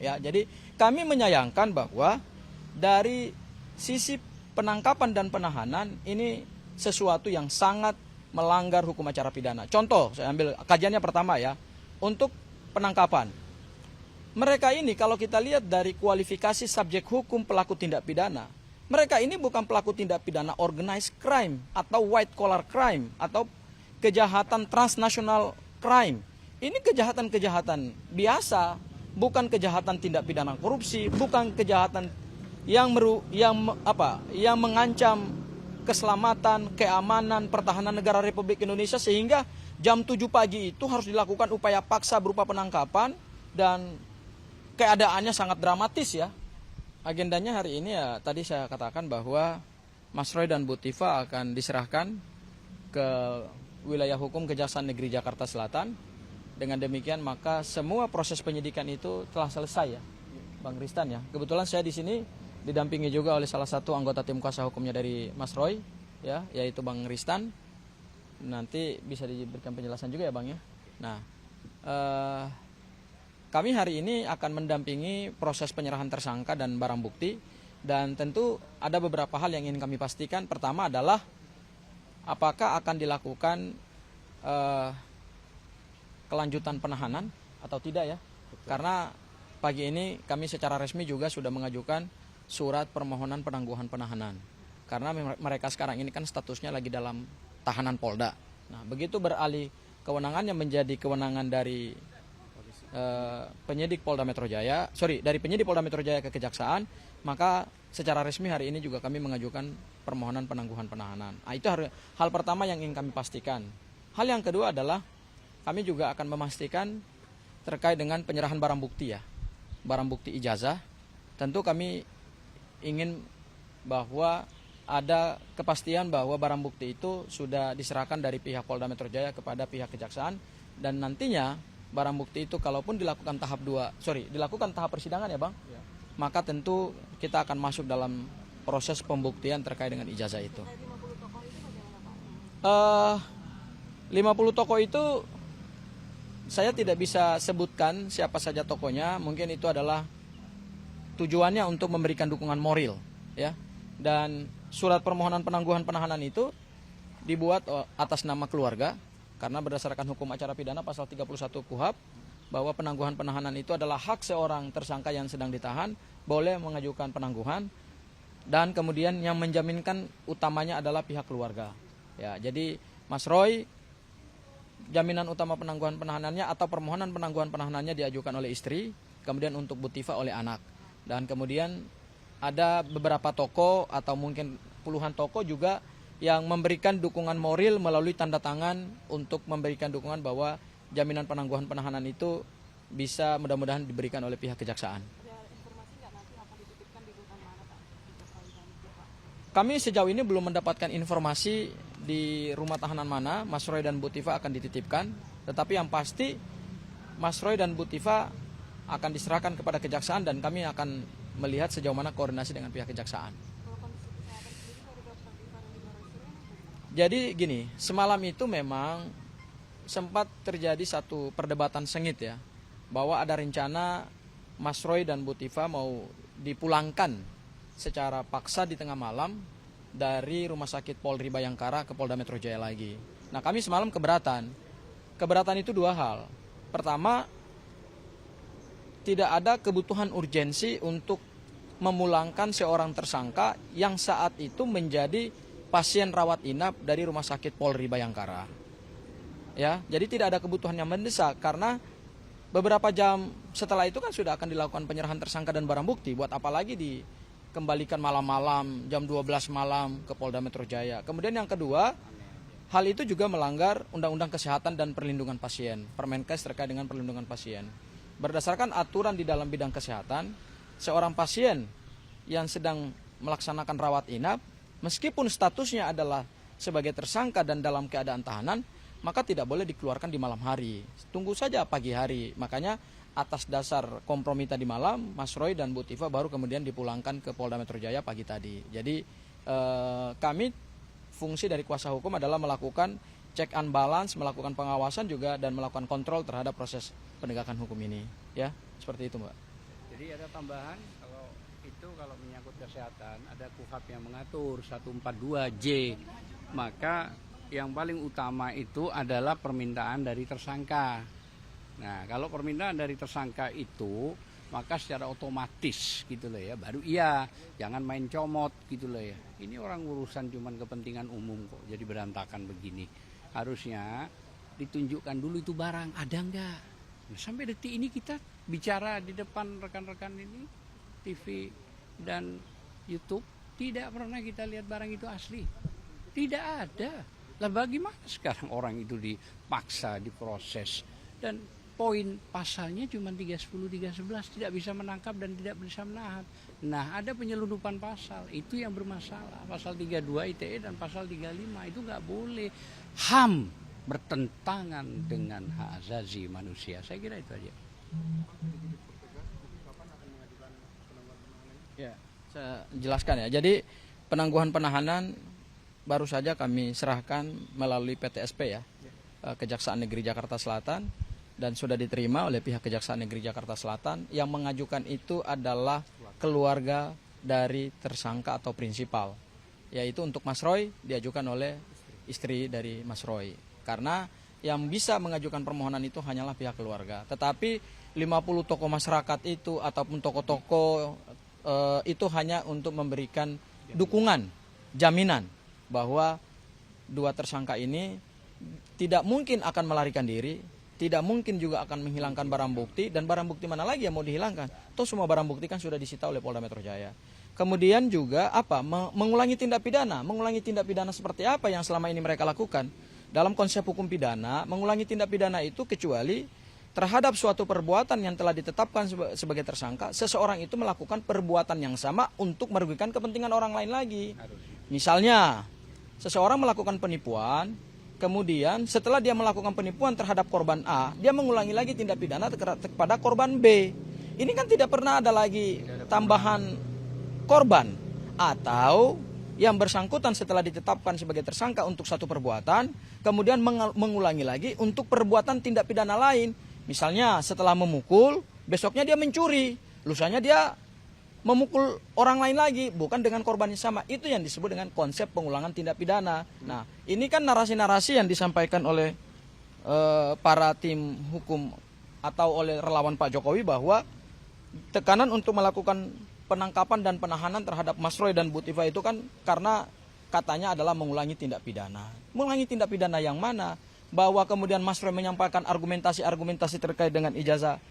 ya. Jadi kami menyayangkan bahwa dari sisi penangkapan dan penahanan ini sesuatu yang sangat melanggar hukum acara pidana. Contoh, saya ambil kajiannya pertama ya. Untuk penangkapan, mereka ini kalau kita lihat dari kualifikasi subjek hukum pelaku tindak pidana, mereka ini bukan pelaku tindak pidana organized crime atau white collar crime atau kejahatan transnational crime. Ini kejahatan-kejahatan biasa, bukan kejahatan tindak pidana korupsi, bukan kejahatan yang mengancam keselamatan, keamanan, pertahanan negara Republik Indonesia, sehingga jam 7 pagi itu harus dilakukan upaya paksa berupa penangkapan dan keadaannya sangat dramatis ya. Agendanya hari ini ya tadi saya katakan bahwa Mas Roy dan Bu Tifa akan diserahkan ke wilayah hukum Kejaksaan Negeri Jakarta Selatan. Dengan demikian maka semua proses penyidikan itu telah selesai ya, Bang Ristan ya. Kebetulan saya di sini didampingi juga oleh salah satu anggota tim kuasa hukumnya dari Mas Roy ya, yaitu Bang Ristan. Nanti bisa diberikan penjelasan juga ya Bang ya. Nah, kami hari ini akan mendampingi proses penyerahan tersangka dan barang bukti, dan tentu ada beberapa hal yang ingin kami pastikan. Pertama adalah apakah akan dilakukan kelanjutan penahanan atau tidak ya. Karena pagi ini kami secara resmi juga sudah mengajukan surat permohonan penangguhan penahanan. Karena mereka sekarang ini kan statusnya lagi dalam tahanan Polda. Nah, begitu beralih kewenangannya menjadi kewenangan dari penyidik Polda Metro Jaya, dari penyidik Polda Metro Jaya ke Kejaksaan, maka secara resmi hari ini juga kami mengajukan permohonan penangguhan penahanan. Nah, itu hal pertama yang ingin kami pastikan. Hal yang kedua adalah kami juga akan memastikan terkait dengan penyerahan barang bukti ya, barang bukti ijazah. Tentu kami ingin bahwa ada kepastian bahwa barang bukti itu sudah diserahkan dari pihak Polda Metro Jaya kepada pihak Kejaksaan, dan nantinya barang bukti itu kalaupun dilakukan dilakukan tahap persidangan ya Bang, ya, maka tentu kita akan masuk dalam proses pembuktian terkait dengan ijazah itu. 50 tokoh itu saya tidak bisa sebutkan siapa saja tokohnya, mungkin itu adalah tujuannya untuk memberikan dukungan moral ya. Dan surat permohonan penangguhan penahanan itu dibuat atas nama keluarga, karena berdasarkan hukum acara pidana pasal 31 KUHP bahwa penangguhan penahanan itu adalah hak seorang tersangka yang sedang ditahan boleh mengajukan penangguhan, dan kemudian yang menjaminkan utamanya adalah pihak keluarga. Ya, jadi Mas Roy jaminan utama penangguhan penahanannya atau permohonan penangguhan penahanannya diajukan oleh istri, kemudian untuk Bu Tifa oleh anak. Dan kemudian ada beberapa tokoh atau mungkin puluhan tokoh juga yang memberikan dukungan moral melalui tanda tangan untuk memberikan dukungan bahwa jaminan penangguhan penahanan itu bisa mudah-mudahan diberikan oleh pihak Kejaksaan. Kami sejauh ini belum mendapatkan informasi di rumah tahanan mana Mas Roy dan Bu Tifa akan dititipkan, tetapi yang pasti Mas Roy dan Bu Tifa akan diserahkan kepada Kejaksaan, dan kami akan melihat sejauh mana koordinasi dengan pihak Kejaksaan. Jadi gini, semalam itu memang sempat terjadi satu perdebatan sengit ya, bahwa ada rencana Mas Roy dan Bu Tifa mau dipulangkan secara paksa di tengah malam dari Rumah Sakit Polri Bayangkara ke Polda Metro Jaya lagi. Nah, kami semalam keberatan. Keberatan itu dua hal. Pertama, tidak ada kebutuhan urgensi untuk memulangkan seorang tersangka yang saat itu menjadi pasien rawat inap dari Rumah Sakit Polri Bayangkara. Ya, jadi tidak ada kebutuhan yang mendesak, karena beberapa jam setelah itu kan sudah akan dilakukan penyerahan tersangka dan barang bukti. Buat apa lagi dikembalikan malam-malam jam 12 malam ke Polda Metro Jaya. Kemudian yang kedua, hal itu juga melanggar Undang-Undang Kesehatan dan Perlindungan Pasien, Permenkes terkait dengan perlindungan pasien. Berdasarkan aturan di dalam bidang kesehatan, seorang pasien yang sedang melaksanakan rawat inap, meskipun statusnya adalah sebagai tersangka dan dalam keadaan tahanan, maka tidak boleh dikeluarkan di malam hari. Tunggu saja pagi hari. Makanya atas dasar kompromi tadi malam, Mas Roy dan Bu Tifa baru kemudian dipulangkan ke Polda Metro Jaya pagi tadi. Jadi kami fungsi dari kuasa hukum adalah melakukan check and balance, melakukan pengawasan juga, dan melakukan kontrol terhadap proses penegakan hukum ini. Ya, seperti itu Mbak. Jadi ada tambahan kalau menyangkut kesehatan ada KUHP yang mengatur 142J. Maka yang paling utama itu adalah permintaan dari tersangka. Nah, kalau permintaan dari tersangka itu maka secara otomatis gitu loh ya, baru iya, jangan main comot gitu loh ya. Ini orang urusan cuman kepentingan umum kok jadi berantakan begini. Harusnya ditunjukkan dulu itu barang ada enggak. Nah, sampai detik ini kita bicara di depan rekan-rekan ini TV dan YouTube tidak pernah kita lihat barang itu asli. Tidak ada. Lah bagaimana sekarang orang itu dipaksa diproses dan poin pasalnya cuma 310, 311 tidak bisa menangkap dan tidak bisa menahan. Nah, ada penyelundupan pasal, itu yang bermasalah. Pasal 32 ITE dan pasal 35 itu nggak boleh. HAM bertentangan dengan hak asasi manusia. Saya kira itu aja. Ya, saya jelaskan ya. Jadi penangguhan penahanan baru saja kami serahkan melalui PTSP ya, Kejaksaan Negeri Jakarta Selatan, dan sudah diterima oleh pihak Kejaksaan Negeri Jakarta Selatan. Yang mengajukan itu adalah keluarga dari tersangka atau prinsipal, yaitu untuk Mas Roy diajukan oleh istri dari Mas Roy. Karena yang bisa mengajukan permohonan itu hanyalah pihak keluarga. Tetapi 50 tokoh masyarakat itu ataupun tokoh-tokoh itu hanya untuk memberikan dukungan, jaminan bahwa dua tersangka ini tidak mungkin akan melarikan diri, tidak mungkin juga akan menghilangkan barang bukti, dan barang bukti mana lagi yang mau dihilangkan? Toh semua barang bukti kan sudah disita oleh Polda Metro Jaya. Kemudian juga mengulangi tindak pidana. Mengulangi tindak pidana seperti apa yang selama ini mereka lakukan? Dalam konsep hukum pidana, mengulangi tindak pidana itu kecuali terhadap suatu perbuatan yang telah ditetapkan sebagai tersangka, seseorang itu melakukan perbuatan yang sama untuk merugikan kepentingan orang lain lagi. Misalnya, seseorang melakukan penipuan, kemudian setelah dia melakukan penipuan terhadap korban A, dia mengulangi lagi tindak pidana kepada korban B. Ini kan tidak pernah ada lagi tambahan korban. Atau yang bersangkutan setelah ditetapkan sebagai tersangka untuk satu perbuatan, kemudian mengulangi lagi untuk perbuatan tindak pidana lain. Misalnya setelah memukul, besoknya dia mencuri, lusanya dia memukul orang lain lagi, bukan dengan korban yang sama. Itu yang disebut dengan konsep pengulangan tindak pidana. Nah, ini kan narasi-narasi yang disampaikan oleh para tim hukum atau oleh relawan Pak Jokowi bahwa tekanan untuk melakukan penangkapan dan penahanan terhadap Mas Roy dan Bu Tifa itu kan karena katanya adalah mengulangi tindak pidana. Mengulangi tindak pidana yang mana? Bahwa kemudian Mas Roy menyampaikan argumentasi-argumentasi terkait dengan ijazah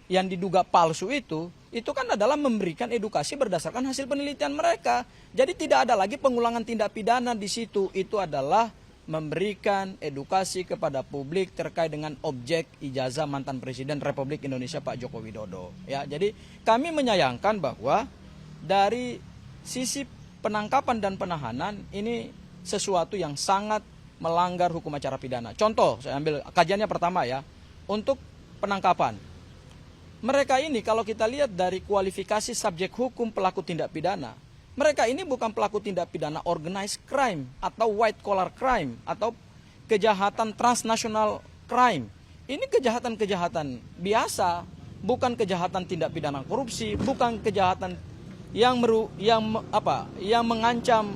yang diduga palsu itu kan adalah memberikan edukasi berdasarkan hasil penelitian mereka. Jadi tidak ada lagi pengulangan tindak pidana di situ. Itu adalah memberikan edukasi kepada publik terkait dengan objek ijazah mantan Presiden Republik Indonesia Pak Joko Widodo. Ya, jadi kami menyayangkan bahwa dari sisi penangkapan dan penahanan ini sesuatu yang sangat melanggar hukum acara pidana. Contoh, saya ambil kajiannya pertama ya. Untuk penangkapan. Mereka ini kalau kita lihat dari kualifikasi subjek hukum pelaku tindak pidana, mereka ini bukan pelaku tindak pidana organized crime atau white collar crime atau kejahatan transnational crime. Ini kejahatan-kejahatan biasa, bukan kejahatan tindak pidana korupsi, bukan kejahatan yang mengancam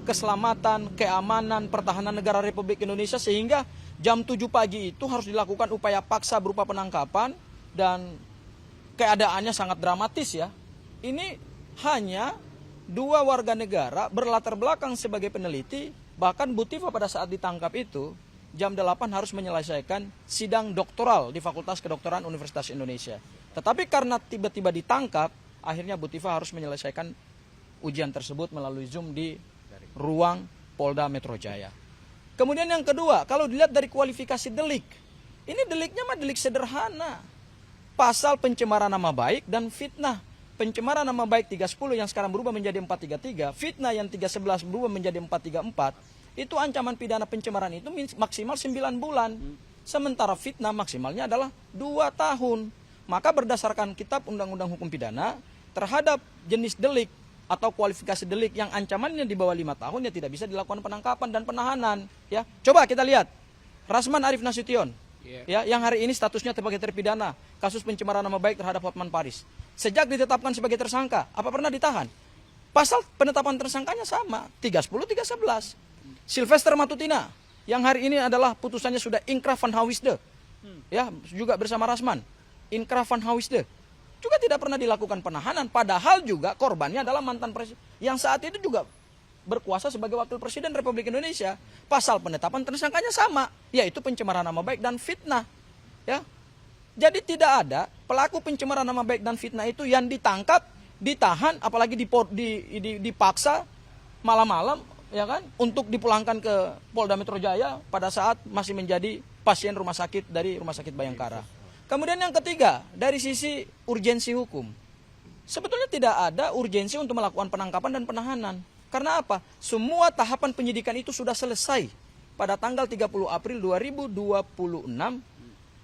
keselamatan, keamanan, pertahanan negara Republik Indonesia, sehingga jam 7 pagi itu harus dilakukan upaya paksa berupa penangkapan dan keadaannya sangat dramatis ya. Ini hanya dua warga negara berlatar belakang sebagai peneliti, bahkan Bu Tifa pada saat ditangkap itu jam 8 harus menyelesaikan sidang doktoral di Fakultas Kedokteran Universitas Indonesia. Tetapi karena tiba-tiba ditangkap, akhirnya Bu Tifa harus menyelesaikan ujian tersebut melalui Zoom di ruang Polda Metro Jaya. Kemudian yang kedua, kalau dilihat dari kualifikasi delik, ini deliknya mah delik sederhana. Pasal pencemaran nama baik dan fitnah. Pencemaran nama baik 310 yang sekarang berubah menjadi 433, fitnah yang 311 berubah menjadi 434, itu ancaman pidana pencemaran itu maksimal 9 bulan. Sementara fitnah maksimalnya adalah 2 tahun. Maka berdasarkan Kitab Undang-Undang Hukum Pidana, terhadap jenis delik atau kualifikasi delik yang ancamannya di bawah 5 tahun ya tidak bisa dilakukan penangkapan dan penahanan. Ya, coba kita lihat Rasman Arif Nasution Ya, yang hari ini statusnya sebagai terpidana kasus pencemaran nama baik terhadap Hotman Paris. Sejak ditetapkan sebagai tersangka, apa pernah ditahan? Pasal penetapan tersangkanya sama, 310, 311. Sylvester Matutina, yang hari ini adalah putusannya sudah inkrah van Hawisde. Ya, juga bersama Rasman. Inkrah van Hawisde. Juga tidak pernah dilakukan penahanan, padahal juga korbannya adalah mantan presiden yang saat itu juga berkuasa sebagai wakil presiden Republik Indonesia. Pasal penetapan tersangkanya sama, yaitu pencemaran nama baik dan fitnah. Ya. Jadi tidak ada pelaku pencemaran nama baik dan fitnah itu yang ditangkap, ditahan, apalagi dipaksa malam-malam, ya kan, untuk dipulangkan ke Polda Metro Jaya pada saat masih menjadi pasien rumah sakit dari Rumah Sakit Bayangkara. Kemudian yang ketiga, dari sisi urgensi hukum. Sebetulnya tidak ada urgensi untuk melakukan penangkapan dan penahanan. Karena apa? Semua tahapan penyidikan itu sudah selesai. Pada tanggal 30 April 2026,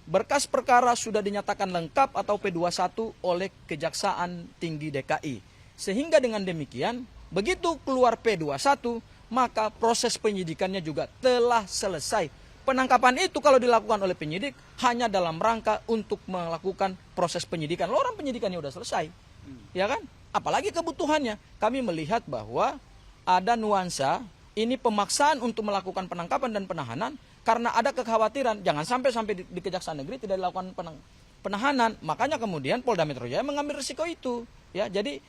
berkas perkara sudah dinyatakan lengkap atau P21 oleh Kejaksaan Tinggi DKI. Sehingga dengan demikian, begitu keluar P21, maka proses penyidikannya juga telah selesai. Penangkapan itu kalau dilakukan oleh penyidik hanya dalam rangka untuk melakukan proses penyidikan. Loh, orang penyidikannya sudah selesai. Ya kan? Apalagi kebutuhannya. Kami melihat bahwa ada nuansa ini pemaksaan untuk melakukan penangkapan dan penahanan karena ada kekhawatiran jangan sampai di Kejaksaan Negeri tidak dilakukan penahanan. Makanya kemudian Polda Metro Jaya mengambil risiko itu. Ya, jadi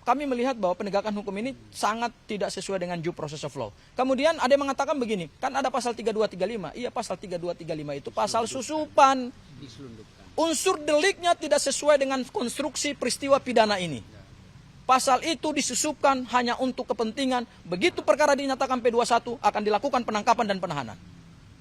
kami melihat bahwa penegakan hukum ini sangat tidak sesuai dengan due process of law. Kemudian ada yang mengatakan begini, kan ada pasal 3235. Iya, pasal 3235 itu pasal susupan. Unsur deliknya tidak sesuai dengan konstruksi peristiwa pidana ini. Pasal itu disusupkan hanya untuk kepentingan begitu perkara dinyatakan P21 akan dilakukan penangkapan dan penahanan.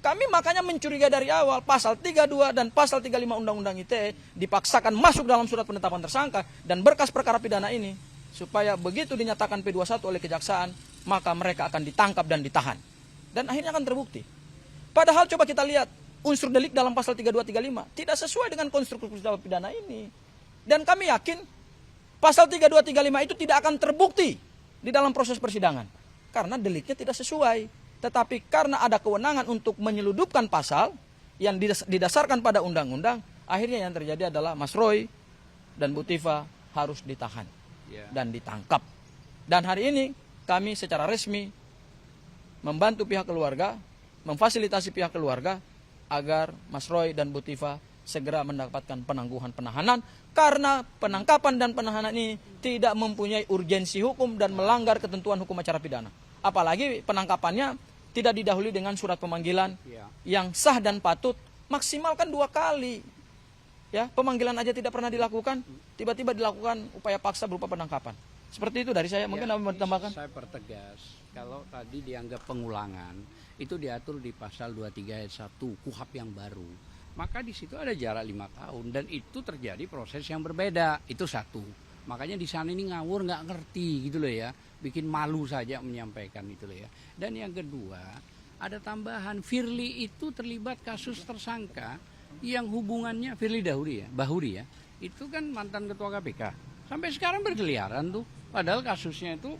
Kami makanya mencurigai dari awal pasal 32 dan pasal 35 Undang-Undang ITE dipaksakan masuk dalam surat penetapan tersangka dan berkas perkara pidana ini supaya begitu dinyatakan P21 oleh kejaksaan maka mereka akan ditangkap dan ditahan. Dan akhirnya akan terbukti. Padahal coba kita lihat unsur delik dalam pasal 3235 tidak sesuai dengan konstruksi peristiwa pidana ini. Dan kami yakin pasal 3235 itu tidak akan terbukti di dalam proses persidangan. Karena deliknya tidak sesuai. Tetapi karena ada kewenangan untuk menyeludupkan pasal yang didasarkan pada undang-undang, akhirnya yang terjadi adalah Mas Roy dan Bu Tifa harus ditahan dan ditangkap. Dan hari ini kami secara resmi membantu pihak keluarga, memfasilitasi pihak keluarga agar Mas Roy dan Bu Tifa segera mendapatkan penangguhan penahanan karena penangkapan dan penahanan ini tidak mempunyai urgensi hukum dan melanggar ketentuan hukum acara pidana. Apalagi penangkapannya tidak didahului dengan surat pemanggilan yang sah dan patut, maksimalkan 2 kali. Ya, pemanggilan aja tidak pernah dilakukan, tiba-tiba dilakukan upaya paksa berupa penangkapan. Seperti itu dari saya. Mungkin apa mau ditambahkan? Saya pertegas, kalau tadi dianggap pengulangan, itu diatur di pasal 23 ayat 1 KUHP yang baru. Maka di situ ada jarak 5 tahun dan itu terjadi proses yang berbeda. Itu satu. Makanya di sana ini ngawur, nggak ngerti gitu loh ya, bikin malu saja menyampaikan itu loh ya. Dan yang kedua, ada tambahan Firly itu terlibat kasus tersangka yang hubungannya Firly Bahuri ya, itu kan mantan ketua KPK. Sampai sekarang berkeliaran tuh, padahal kasusnya itu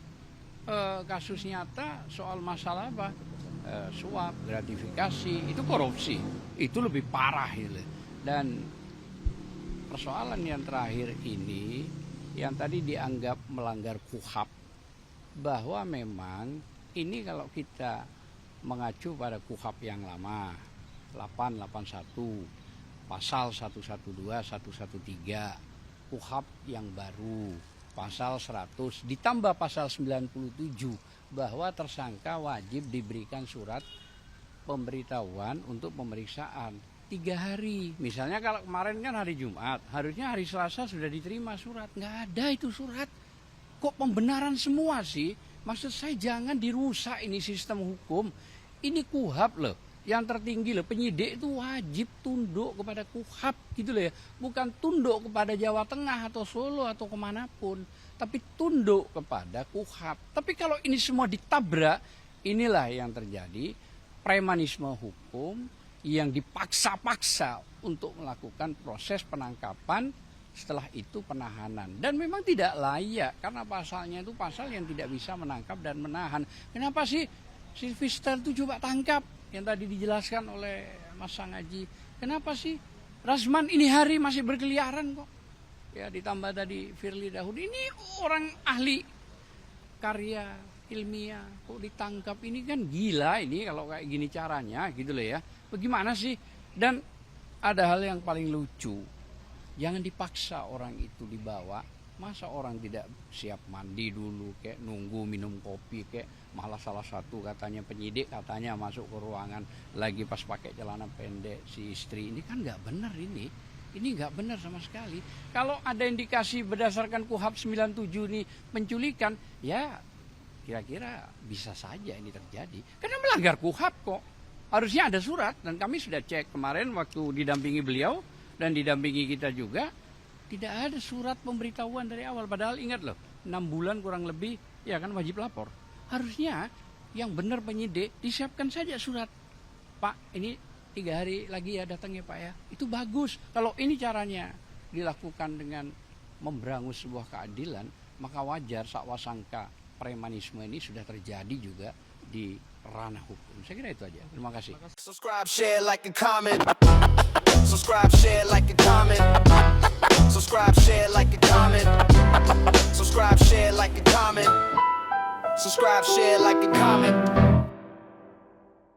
kasus nyata soal masalah apa? Suap, gratifikasi, itu korupsi, itu lebih parah gitu. Dan persoalan yang terakhir ini yang tadi dianggap melanggar KUHP, bahwa memang ini kalau kita mengacu pada KUHP yang lama 881 pasal 112 113, KUHP yang baru pasal 100 ditambah pasal 97 bahwa tersangka wajib diberikan surat pemberitahuan untuk pemeriksaan 3 hari. Misalnya kalau kemarin kan hari Jumat, harusnya hari Selasa sudah diterima surat. Nggak ada itu surat. Kok pembenaran semua sih? Maksud saya jangan dirusak ini sistem hukum. Ini KUHP loh. Yang tertinggi loh, penyidik itu wajib tunduk kepada KUHP gitu loh ya. Bukan tunduk kepada Jawa Tengah atau Solo atau kemanapun. Tapi tunduk kepada KUHP. Tapi kalau ini semua ditabrak, inilah yang terjadi. Premanisme hukum yang dipaksa-paksa untuk melakukan proses penangkapan, setelah itu penahanan. Dan memang tidak layak karena pasalnya itu pasal yang tidak bisa menangkap dan menahan. Kenapa sih Sylvester itu coba tangkap yang tadi dijelaskan oleh Mas Sangaji, kenapa sih Rasman ini hari masih berkeliaran kok? Ya ditambah tadi Firly Dahud, ini orang ahli karya ilmiah kok ditangkap, ini kan gila ini kalau kayak gini caranya gitu loh ya. Bagaimana sih? Dan ada hal yang paling lucu, jangan dipaksa orang itu dibawa. Masa orang tidak siap mandi dulu, kayak nunggu minum kopi, kayak malah salah satu katanya penyidik katanya masuk ke ruangan lagi pas pakai celana pendek si istri. Ini kan nggak benar ini nggak benar sama sekali. Kalau ada indikasi berdasarkan KUHP 97 ini penculikan, ya kira-kira bisa saja ini terjadi. Karena melanggar KUHP kok. Harusnya ada surat, dan kami sudah cek kemarin waktu didampingi beliau dan didampingi kita juga. Tidak ada surat pemberitahuan dari awal. Padahal ingat loh, 6 bulan kurang lebih, ya kan wajib lapor. Harusnya yang benar penyidik disiapkan saja surat. Pak, ini 3 hari lagi ya datang ya Pak ya. Itu bagus. Kalau ini caranya dilakukan dengan memberangus sebuah keadilan, maka wajar sakwasangka premanisme ini sudah terjadi juga di ranah hukum. Saya kira itu aja. Terima kasih. Subscribe, share, like, and comment. Subscribe, share, like, and comment. Subscribe, share, like, and comment. Subscribe, share, like, and comment. Subscribe, share, like, and comment.